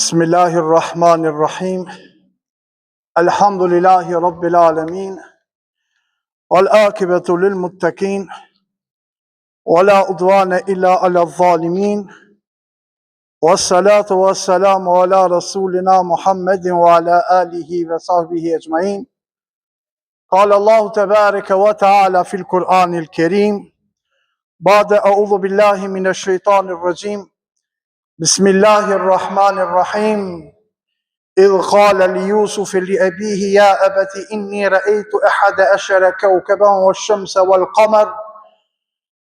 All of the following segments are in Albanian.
Bismillahirrahmanirrahim. Alhamdulillahi Rabbil Alamin. Wal akibatu lil muttaqin. Wala udwana illa ala zalimin. Wassalatu wassalamu ala rasulina Muhammedin wa ala alihi wa sahbihi ajma'in. قال الله تبارك وتعالى في القرآن الكريم بعد أعوذ بالله من الشيطان الرجيم بسم الله الرحمن الرحيم إذ قال ليوسف لأبيه يا أبت إني رأيت 11 كوكبا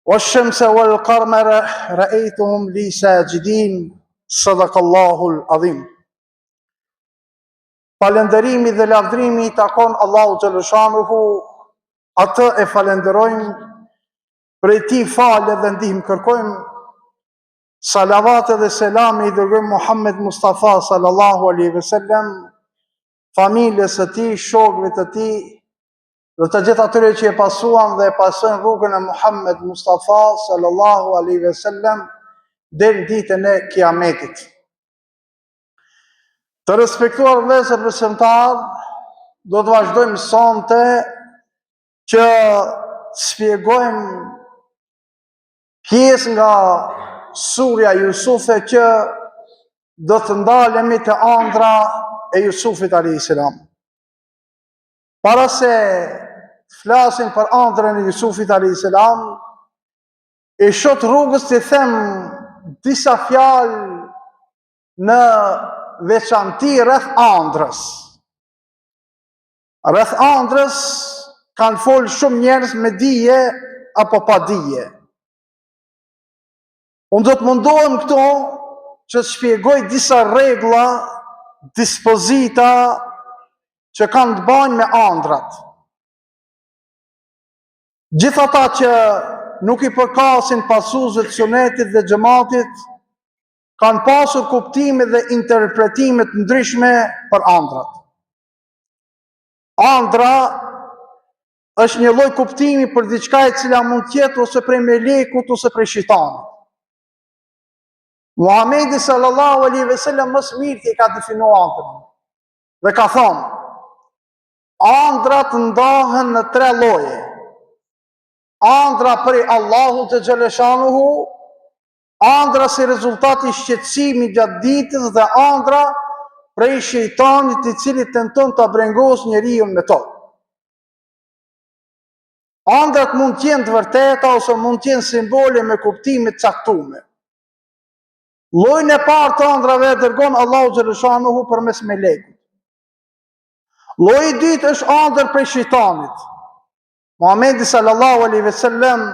والشمس والقمر رأيتهم لي ساجدين صدق الله العظيم. Falënderimi dhe lavdrimi i takon Allahu xhaleshanuhu, atë e falenderojmë, prej tij falë dhe ndihmë kërkojmë. Salavat dhe selam i dërgojmë Muhammed Mustafa sallallahu alaihi wasallam, familjes së tij, shokëve të tij, dhe të gjithë atyre që e pasuan dhe e pasojnë rrugën e Muhammed Mustafa sallallahu alaihi wasallam deri në ditën e Kiametit. Të respektuar vëllezër besimtar, do të vazhdojmë sonte që shpjegojmë pjesë nga surja Jusufe që do të ndalemi te ëndra e Jusufit alayhis salam. Para se të flasim për ëndrën e Jusufit alayhis salam, e shoh rrugës të them disa fjalë në veçanti rreth ëndrës. Rreth ëndrës kanë folë shumë njerëz me dije apo pa dije. Unë do të mundohem këto që të shpjegoj disa rregulla, dispozita që kanë të bëjnë me ëndrat. Gjithë ata që nuk i përkasin pasuesve të sunetit dhe xhamatit kanë pasur kuptime dhe interpretime të ndryshme për ëndrat. Ëndra është një lloj kuptimi për diçka e cila mund të jetë ose prej melekut ose prej shejtanit. Muhamedi sallallahu alaihi wasallam më së miri ka definuar ëndrën dhe ka thënë: ëndrat ndahen në 3 lloje. Ëndra prej Allahut te xhaleshanuhu, ëndra si rezultati i shqetësimit gjatë ditës dhe ëndra prej shejtanit i cili tenton ta brengosë njeriu me to. Ëndrat mund të jenë të vërteta ose mund të jenë simbole me kuptime të caktuara. Llojin e parë të ëndrave dërgon Allahu xhaleshanuhu përmes melekut. Lloji i dytë është ëndër prej shejtanit. Muhamedi sallallahu alaihi wasallam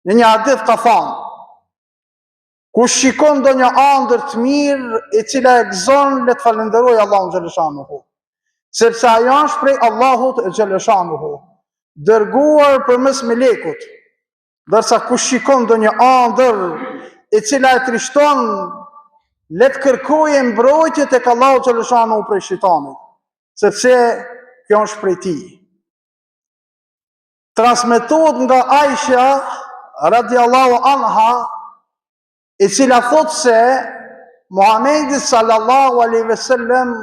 në një hadith ka thënë: kush shikon ndonjë ëndër të mirë e cila e gëzon, le të falenderojë Allahun xhaleshanuhu, sepse ajo është prej Allahut xhaleshanuhu, dërguar përmes melekut. Ndërsa kush shikon ndonjë ëndër e cila e trishton, le të kërkojë mbrojtje tek Allahu xhaleshanuhu prej shejtanit, sepse kjo është prej tij. Transmetohet nga Aisha radiallahu anha, e cila thot se Muhamedi sallallahu alaihi wasallam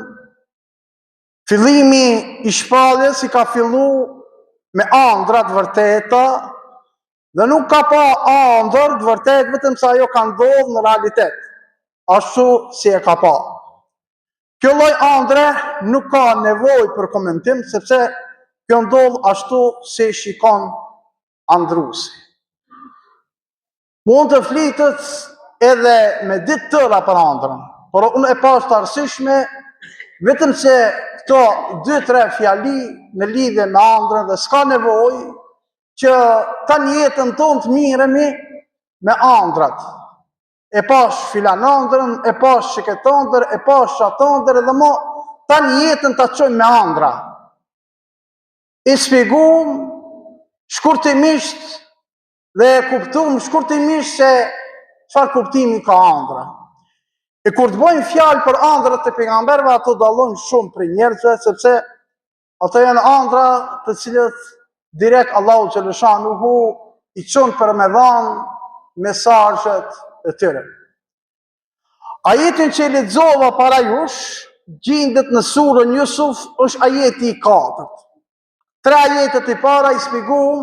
fillimi i shpalljes i ka fillu me ëndra të vërteta dhe nuk ka pa ëndër të vërtet vetëm sa ajo ka ndodhur në realitet, ashtu si e ka pa. Kjo lloj ëndre nuk ka nevojë për komentim, sepse kjo ndodh ashtu si shikon ëndruesi. Mund të flitet edhe me ditë tëra për ëndrën, por unë e pas të arsyeshme vetëm se këto 2-3 fjali në lidhje me ëndrën dhe s'ka nevojë që tani jetën tonë të miremi me ëndrat. E pash filan ëndrën, e pash çiket ëndër, e pash çat ëndër dhe mo tani jetën ta çojmë me ëndra. E shpjegum shkurtimisht dhe kuptum shkurtimisht se çfarë kuptimi ka ëndra. E kur të bëjmë fjalë për ëndrat e pejgamberëve, ato dallojnë shumë prej njerëzve, sepse ato janë ëndra të cilët direkt Allahu xhaleshanuhu i çon për me dhanë mesazhet e tyre. Ajetin që lexova para jush, gjendet në surën Yusuf, është ajeti i 4. 3 ajetet i para i shpjeguam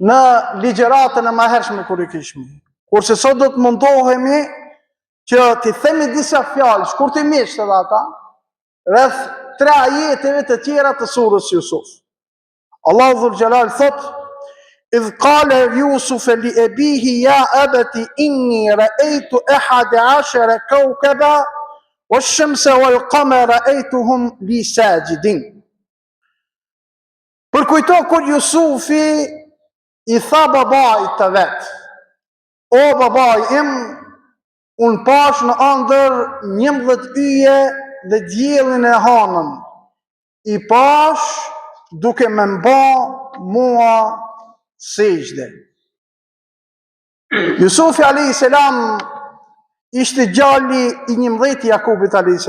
në ligjëratën e mëhershme kur i kishmi. Kurse sot do të mundohemi që t'i themi disa fjalë shkurtimisht edhe ata, rreth 3 ajeteve të tjera të surës Yusuf. Allahu Dhul Jalal thot: إذ قال يوسف لأبيه يا أبت إني رأيت 11 كوكبا والشمس والقمر رأيتهم لي ساجدين. Për kujto kur Jusufi i tha babait të vet: O babai im, unë pash në ëndër 11 yje dhe diellin e hanën, i pash duke më mba mua sejdë. Jusufi a.s. ishte gjalli i 11 Jakubit a.s.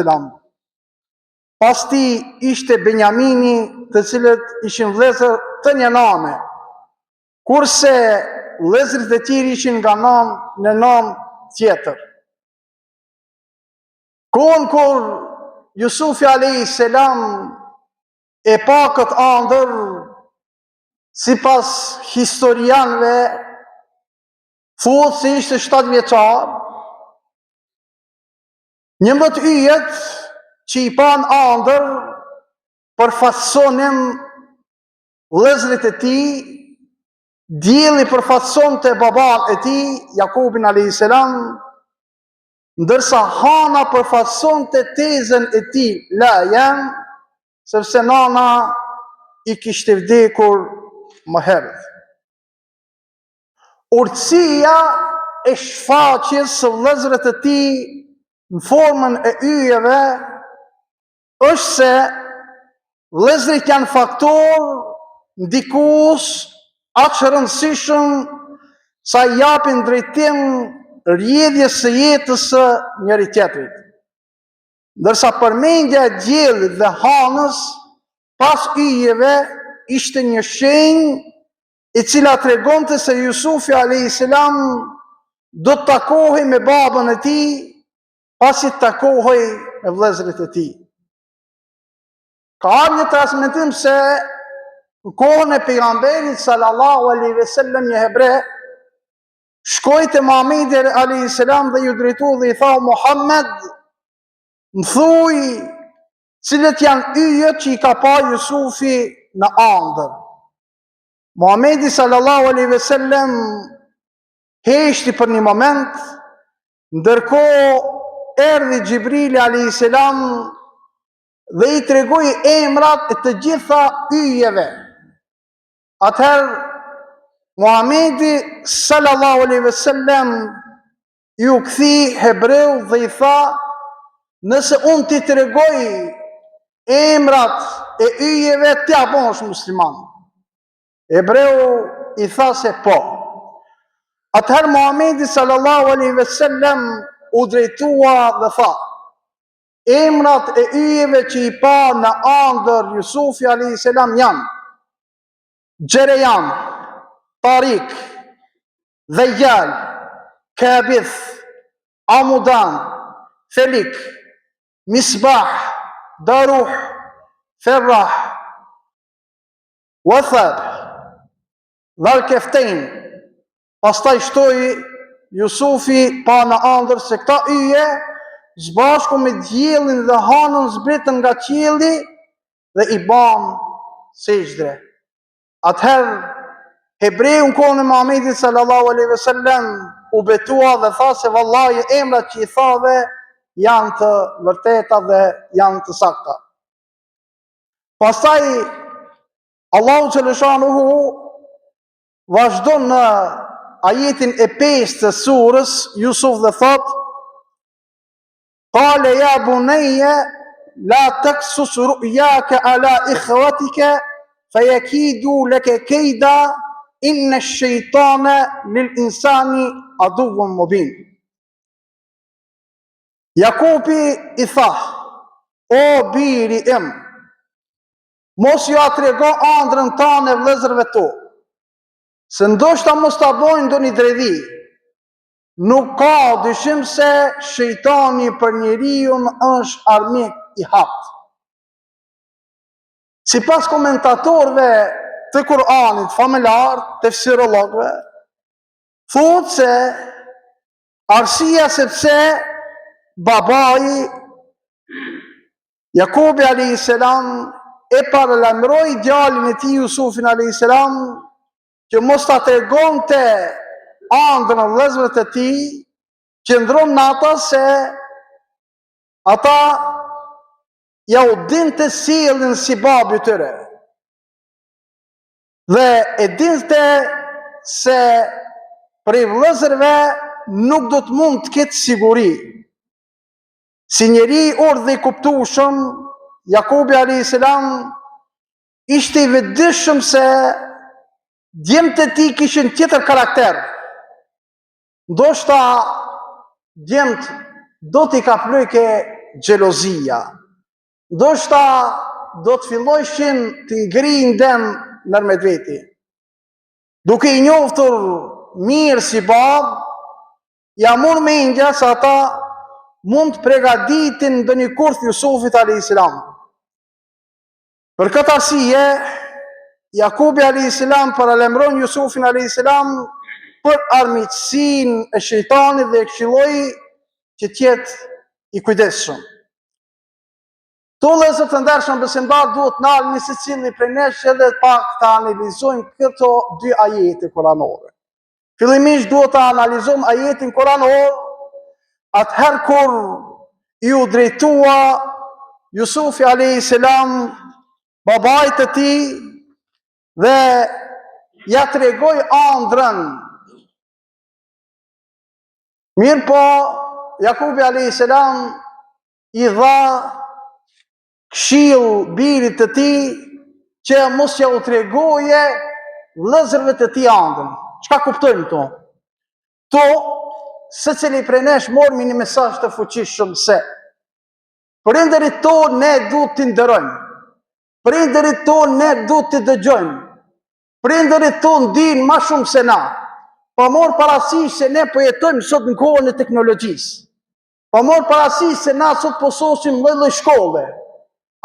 Pas ti ishte Benjamini, të cilët ishin vëllezër të një nane, kurse vëllezërit e tjerë ishin nga në nanë tjetër. Kohën kur Jusufi a.s. e pa këtë ëndër, sipas historianëve, thuhet se ishte 7 vjeçar. 11 yjet që i pan ëndër përfaqësonin vëllezërit e tij, dielli përfaqësonte baban e tij, Jakubin a.s., ndërsa hana përfaqësonte tezën e tij, Lajan, sepse nana i kishte vdekur më herët. Urtësia e shfaqjes së vëllezërve të tij në formën e yjeve është se vëllezërit janë faktor ndikues aq rëndësishëm sa japin drejtim rrjedhjes së jetës së njëri tjetrit. Ndërsa përmendja e diellit dhe hanës pas yjeve ishte një shenjë i cila tregonte se Jusufi a.s. do të takohej me babën e tij, pasi të takohej me vëllezërit e tij. Ka ardhur një transmetim se në kohën e pejgamberit sallallahu alaihi wasallam një hebre shkoi te Muhamedi a.s. dhe ju drejtoi dhe i tha: Muhammed, më thuj cilët janë yjet që i ka pa Jusufi në ëndër. Muhamedi sallallahu alaihi wasallam heshti për një moment, ndërkohë erdhi Xhibrili alayhis salam dhe i tregoi emrat e të gjitha yjeve. Atëherë Muhamedi sallallahu alaihi wasallam ju kthi hebreu dhe i tha: nëse unë ti tregoj emrat e yjeve, ti apo është musliman? Hebreu i tha se po. Atëherë Muhamedi sallallahu alaihi wasallam u drejtua dhe tha: emrat e yjeve që i pa në ëndër Jusufi alayhis salam janë Gjerejan, Tarik, Dhejjal, Kabith, Amudan, Felik, Misbah, Daruh, Ferrah, Wathab, Dhalkeftein. Pastaj shtoi Jusufi pa në ëndër se këta yje zbashku me diellin dhe hanën zbritën nga qielli dhe i ban sejdë. Atëherë hebreu në kohën e Muhamedit sallallahu alaihi wasallam u betua dhe tha se vallahi emrat që i thave janë të vërteta dhe janë të sakta. Pastaj Allahu xhaleshanuhu vazhdon në ajetin e 5 të surës Yusuf dhe thot: Qale ya bunayya la taksus ru'yaka ala ikhwatika fayakidu laka kayda inna ash-shaytana lil insani aduwwun mubin. Jakubi i tha: o biri im, mos ju atrego ëndrrën tënde vëllezërve tu, se ndoshta mos ta bojnë ndonjë dredhi. nuk ka dyshim se shejtani për njeriun është armik i haptë. Sipas komentatorëve të Kur'anit familjar, tefsirologëve, thotë se arsyeja sepse babai Jakubi a.s. e paralajmëroi djalin e tij Jusufin a.s. që mos ta tregonte ëndrrën vëllezërve të tij, qëndron në ata se ata ja u dinte sjelljen si babi i tyre. Dhe e dinte se prej vëllezërve nuk do të mund të ketë siguri. Si njeri urdhë i kuptueshëm, Jakubi a.s. ishte i vetëdijshëm se djemtë e tij kishin tjetër karakter. Ndoshta djemtë do t'i kaplojke xhelozia. Ndoshta do të fillojshin t'i ngrinden nërmjet veti. Duke i njohur mirë si babë, ja mund me indja se ata mund të përgatitin ndonjë kurth Jusufit a.s. Për këtë arsye, Jakubi a.s. paralajmëron Jusufin a.s. për armiqsinë e shejtanit dhe e këshilloi që t'jetë i kujdesshëm. To vëllezër të ndershëm besimtar, duhet të ndalemi secili prej nesh edhe pak të analizojmë këto dy ajete kuranore. Fillimisht duhet të analizojmë ajetin kuranor atëherë kur ju drejtua Jusufi a.s. babait të tij dhe ja tregoi ëndrrën. Mirë po, Jakubi a.s. i dha këshill birit të tij që mos ja u tregoje vëllezërve të tij ëndrrën. Çka kuptojmë këto? To, secili prej nesh mormi një mesazh të fuqishëm se prindërit tonë ne duhet t'i nderojmë. Prindërit tonë ne duhet t'i dëgjojmë. Prindërit tonë dinë më shumë se na. Pa morë parasysh se ne po jetojmë sot në kohën e teknologjisë. Pa morë parasysh se na sot po shohim lloj-lloj shkolle.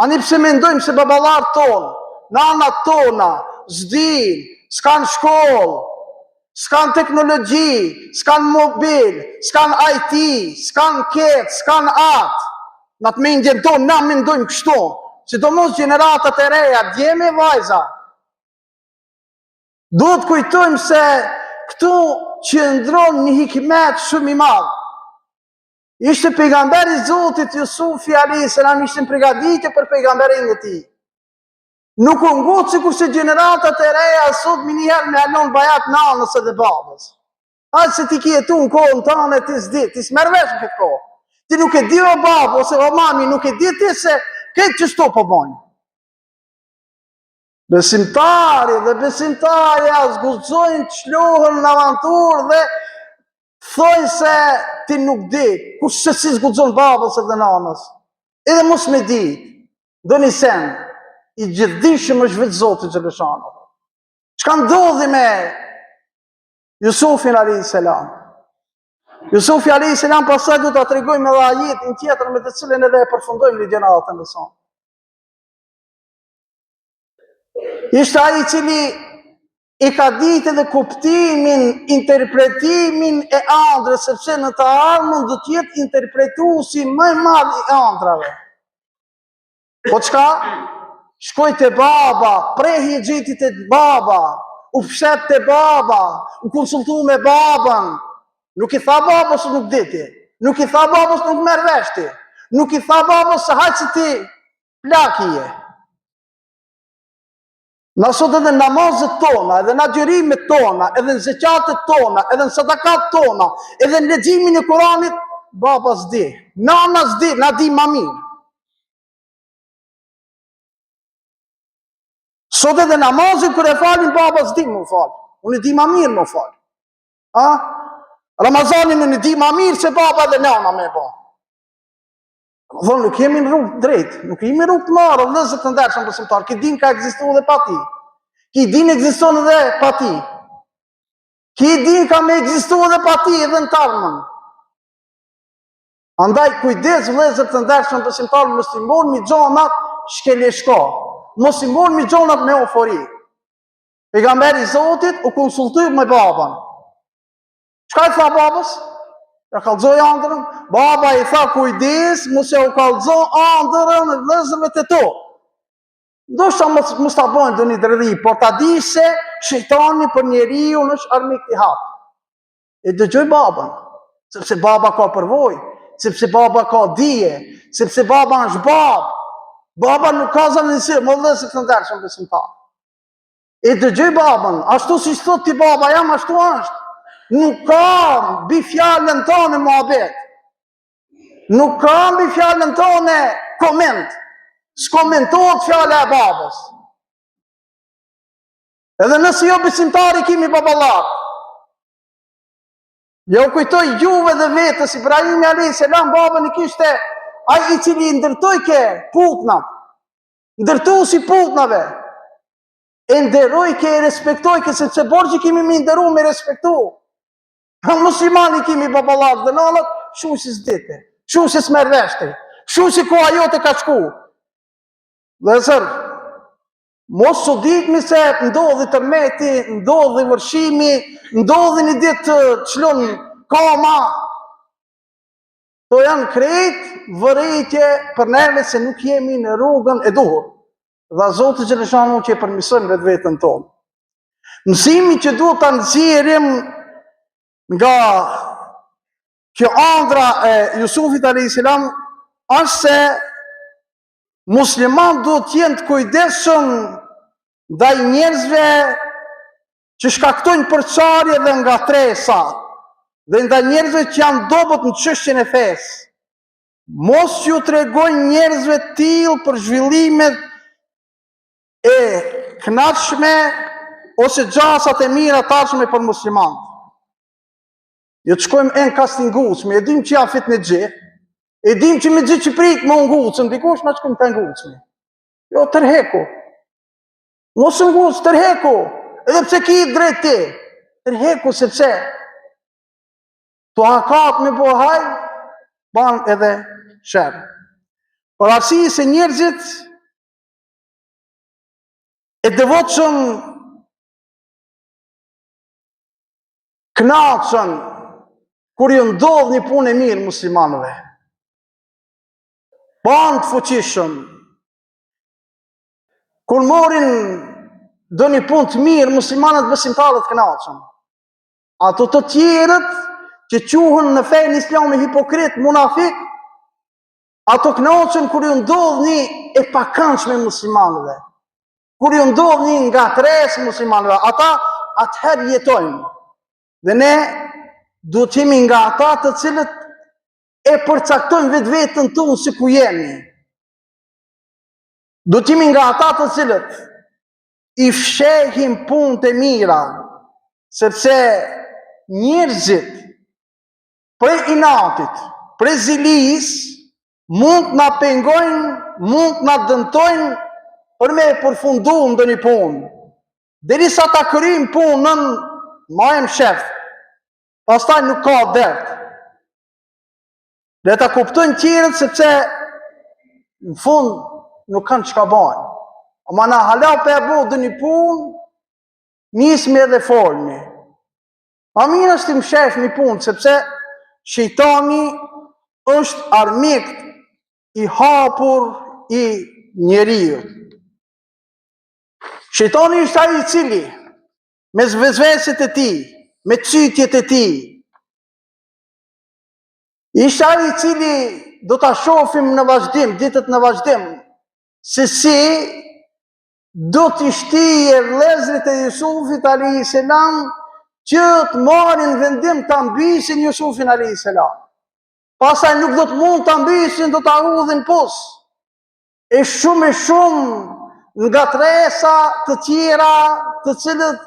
Ani pse mendojmë se baballarët tonë, nanat tona, s'din, s'kan shkollë, s'kan teknologji, s'kan mobil, s'kan IT, s'kan ket, s'kan atë. Në të mendjen tonë, na mendojmë kështu. Sidomos gjeneratat e reja, djeme vajza. Duhet kujtojmë se këtu qëndron një hikmet shumë i madh. Ishte pejgamberi Zotit Jusufi a.s. ishte në përgatitje për pejgamberin e tij. Nuk u ngut sikur se gjeneratat e reja sot njëherë me alon bajat nanës edhe babës. Aq se ti ke jetu në kohën tënde ti s'di, ti s'merr vesh në këtë kohë. Ti nuk e di o babë ose o mami, nuk e di ti se këtë që shto po bojnë. Besimtari dhe besimtarja zguxojnë të shlohen në avanturë dhe thojnë se ti nuk di, kush se si zguxon babës edhe nanës. Edhe mos me di, do një sen, i gjithdijshëm është vetë Zoti xhaleshano. Çka ndodhi me Jusufin a.s. Jusufi a.s. pasaj du të tregojmë edhe ajetin tjetër me të cilën edhe e përfundojmë ligjëratën e sonë. Ishte ai i cili i ka ditë edhe kuptimin, interpretimin e ëndrrës, sepse në të ardhmen do të jetë interpretuesi më i madh i ëndrave. Po çka? Shkoj te baba, prehi xhetit te baba, u fshet te baba, u konsultu me babën. Nuk i tha babës se nuk diti, nuk i tha babës nuk merr vesh ti, nuk i tha babës se haq se ti plak je. Na sot edhe namazet tona, edhe në agjërimet tona, edhe në zeqatet tona, edhe në sadakat tona, edhe në leximin e Kuranit, baba s'di, nana s'di, na di ma mirë. Sot edhe namazin kër e falin, baba s'di më falë, unë i di ma mirë më falë. Ramazanin unë i di ma mirë se baba dhe nana me ba. Thonë, nuk jemi në rrugë drejtë, nuk jemi në rrugë të marë, vëllezër të ndershëm besimtar, ki din ka ekzistuar edhe pa ti. Ki din ekziston edhe pa ti. Ki din ka me egzistu edhe pa ti edhe në tarmën. Andaj kujdes vëllezër të ndershëm besimtar musliman mi gjonat shkeleshka. Mos i morë mi gjonat me eufori. Pejgamberi Zotit u konsultoi me baban. Çka i tha babës? Ja kallzoi ëndrrën. Baba i tha kujdes mos e u kallzo ëndrrën e vëllezërve të tu. Ndoshta mos ta bëjnë doni dredhi, por ta di se shejtani për njeriu është armik i hap. E dëgjoj baban, sepse baba ka përvojë, sepse baba ka dije, sepse baba është babë. Baba nuk ka zëvendësi, më vëllezër të ndershëm besimtar. E dëgjoj baban, ashtu si thot ti baba jam ashtu është. Nuk ka mbi fjalën tonë mohabet. Nuk ka mbi fjalën tonë koment. S'komentohet fjala e babës. Edhe nëse jo besimtari kimi baballak. Jo kujtoj juve dhe vetës Ibrahimi a.s. babën i kishte ai i cili ndërtoi ke putnat. Ndërtoi si putnave. E nderoj ke e respektoj ke sepse borxhi kimi me nderu me respektu. Muslimani kimi baballak dhe nallat, shu si s'dite, shu si s'merr veshti, shu si koha jote ka shku. Dhe zërë, mos së ditëmi se ndodhi tërmeti, ndodhi vërshimi, ndodhi një ditë të qlon kama. To janë krejt vërejtje për neve se nuk jemi në rrugën e duhur. Dhe Zotë Gjeleshanu që e përmisojmë vetë vetën tonë. Mësimi që duhet të nxjerrim nga kjo ëndra e Jusufit a.s. është se musliman duhet të jenë të kujdesshëm ndaj njerëzve që shkaktojnë përçarje dhe ngatresa dhe ndaj njerëzve që janë dobët në çështjen e fesë. Mos ju tregojnë njerëzve të tillë për zhvillimet e kënaqshme ose gjasat e mira tashme për muslimanët. Jo të shkojmë në kastingucme, e dim që janë fit në gjë, e dim që me gjithë që prit më ngucëm, dikush në shkojmë të ngucme. Jo, tërheku. Mos ngucë, tërheku. Edhe pse ki drejt ti. Tërheku sepse të hakat me bohaj, ban edhe shërë. Por arsye se njerëzit e devotshëm kënaqën kur ju ndodh një punë e mirë muslimanëve. Ban të fuqishëm. Kur morin do një punë të mirë, muslimanët besimtarët kënaqën. Ato të tjerët që quhen në fenë islame hipokrit, munafik, ato kënaqën kur ju ndodh një e pakëndshme muslimanëve. Kur ju ndodh një ngatresë muslimanëve, ata atëherë jetojnë. Dhe ne duhet të jemi nga ata të cilët e përcaktojmë vetë vetën tonë si ku jemi. Duhet të jemi nga ata të cilët i fshehim punët e mira, sepse njerëzit prej inatit, prej zilis, mund na pengojnë, mund na dëmtojnë për me përfundu ndonjë punë. Derisa ta kryjmë punën, majmë shef, pastaj nuk ka dert. Dhe ta kuptojnë tjerët sepse në fund nuk kanë çka bajnë. Ama na hala pe e bu dhe një punë, nismi edhe folmi. Ma mirë është të më shef një punë, sepse shejtani është armik i hapur i njeriu. Shejtani është ai i cili me zvezveset e tij, me çytjet e tij, ishte ai i cili do ta shohim në vazhdim, ditët në vazhdim, se si do t'i shtije vëllezërit e Jusufit a.s. që të marrin vendim ta mbysin Jusufin a.s. Pastaj nuk do të mund ta mbysin, do ta udhin pos. E shumë ngatresa të tjera të cilët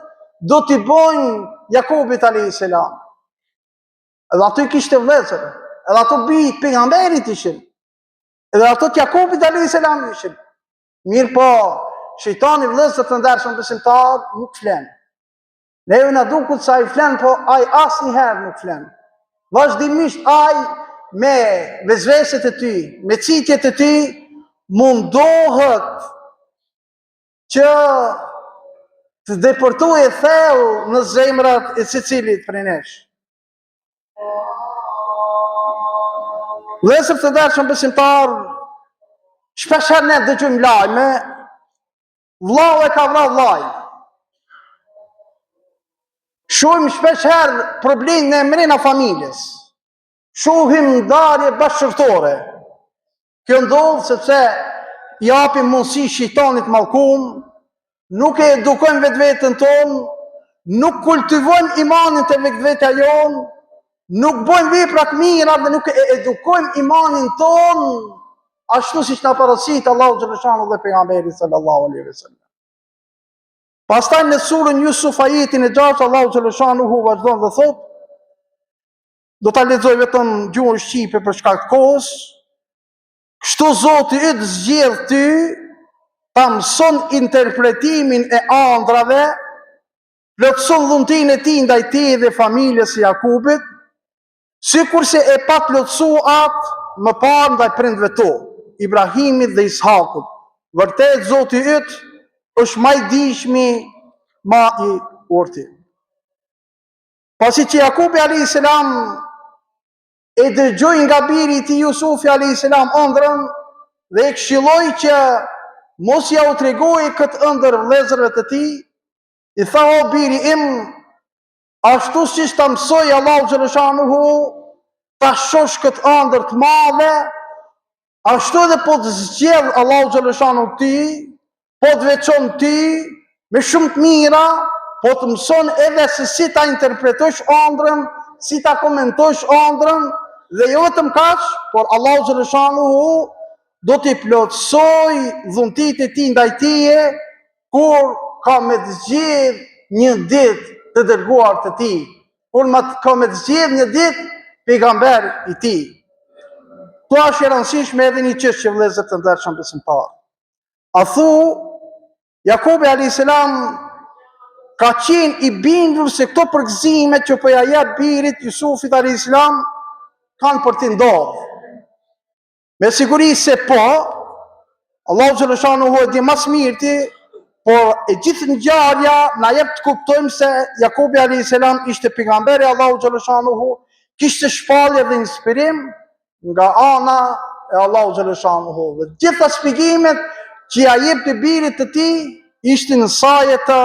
do t'i bojnë Jakubit a.s. Edhe ato i kishte vëllezër, edhe ato bijt pejgamberit ishin, edhe ato të Jakubit a.s. ishin. Mirë po, shejtani vëllezër të ndershëm besimtar nuk flen. Neve na duket se ai flen, po ai asnjëherë nuk flen. Vazhdimisht ai me vezveset e tij, me citjet e tij mundohet që të deportojë thellë në zemrat e secilit prej nesh. Vëllezër të dashur besimtar, shpeshherë ne dëgjojmë lajme, vllau e ka vrarë vllajin. Shohim shpeshherë probleme në emrin e familjes. Shohim ndarje bashkëshortore. Kjo ndodh sepse i japim mundësi shejtanit mallkum, nuk e edukojmë vetveten tonë, nuk kultivojmë imanin të vetvetja jonë, nuk bëjmë vepra të mira dhe nuk e edukojmë imanin tonë ashtu siç na porosit Allahu xhaleshanu dhe pejgamberi sallallahu alaihi wasallam. Pastaj në surën Yusuf ajetin e 6 Allahu xhaleshanu vazhdon dhe thotë, do ta lexoj vetëm gjuhën shqipe për shkak të kohës. Kështu Zoti yt zgjedh ty ta mëson interpretimin e ëndrave, plotëson dhuntin e tij ndaj teje dhe familjes së Jakubit, sikurse e pa plotësuar atë më parë ndaj prindve tu, Ibrahimit dhe Ishakut. Vërtet Zoti yt është më i dijshmi, më i urtë. Pasi që Jakubi alayhis salam e dëgjoi nga biri i tij Jusufi alayhis salam ëndrrën dhe e këshilloi që mos ja u tregoi këtë ëndër vëllezërve të tij, i tha: o biri im, ashtu siç ta mësoi Allahu xhaleshanuhu ta shohësh këtë ëndër të madhe, ashtu edhe po të zgjedh Allahu xhaleshanuhu ti, po të veçon ti me shumë të mira, po të mëson edhe se si ta interpretosh ëndrrën, si ta komentosh ëndrrën, dhe jo vetëm kaq, por Allahu xhaleshanuhu do t'i plotësoj dhuntit e tij ndaj teje kur ka me të zgjedh një ditë të dërguar të tij, kur ka me të zgjedh një ditë pejgamber i tij. Kto është e rëndësishme edhe një çështje vëllezër të ndershëm besimtar. A thu Jakubi alayhis salam ka qenë i bindur se këto përgëzime që po ja jep birit Jusufit alayhis salam kanë për t'i ndodhur. Me siguri se po, Allahu xhaleshanuhu e di më së miri, por e gjithë ngjarja na jep të kuptojmë se Jakubi alayhis salam ishte pejgamberi Allahu xhaleshanuhu, kishte shpallje dhe inspirim nga ana e Allahu xhaleshanuhu. Dhe gjitha shpjegimet që ja jepte birit të tij ishin në saje të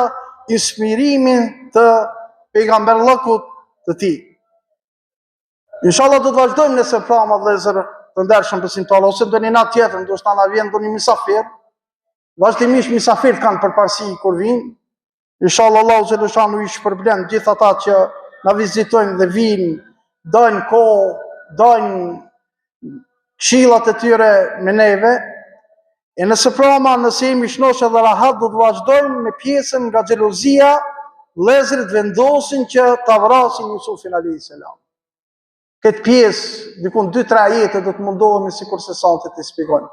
inspirimit të pejgamberllëkut të tij. Inshallah do të vazhdojmë nëse prama vëllezër të ndershëm besimtar, ose ndonjë natë tjetër, ndoshta na vjen ndonjë mysafir. Vazhdimisht mysafirët kanë përparësi kur vinë. Inshallah Allahu xhaleshanu i shpërblen gjithë ata që na vizitojnë dhe vinë, dojnë kohë, dojnë këshillat e tyre me neve. E nëse prama, nëse jemi shnoshe dhe rahat, do të vazhdojmë me pjesën nga xhelozia, vëllezërit vendosin që ta vrasin Jusufin alayhis salam. Këtë pjesë, dikun 2-3 ajete do të mundohemi sikur se sa të shpjegojmë.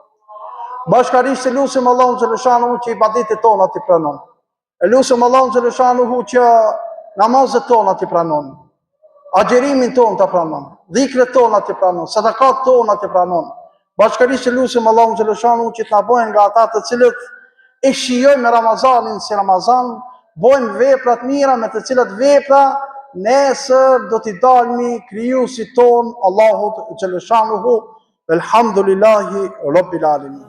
Bashkarisht e lutem Allahun xhaleshanuhu që ibadetet tona t'i pranon. E lutem Allahun xhaleshanuhu që namazet tona t'i pranon. Agjerimin ton t'a pranon. Dhikret tona t'i pranon, sadakat tona t'i pranon. Bashkarisht e lutem Allahun xhaleshanuhu që t'na bëjnë nga ata të cilët e shijojnë me Ramazanin si Ramazan, bëjmë vepra të mira me të cilat vepra nesër do t'i dalmi krijuesit ton Allahut xhaleshanuhu. Elhamdulillahi Rabbil Alamin.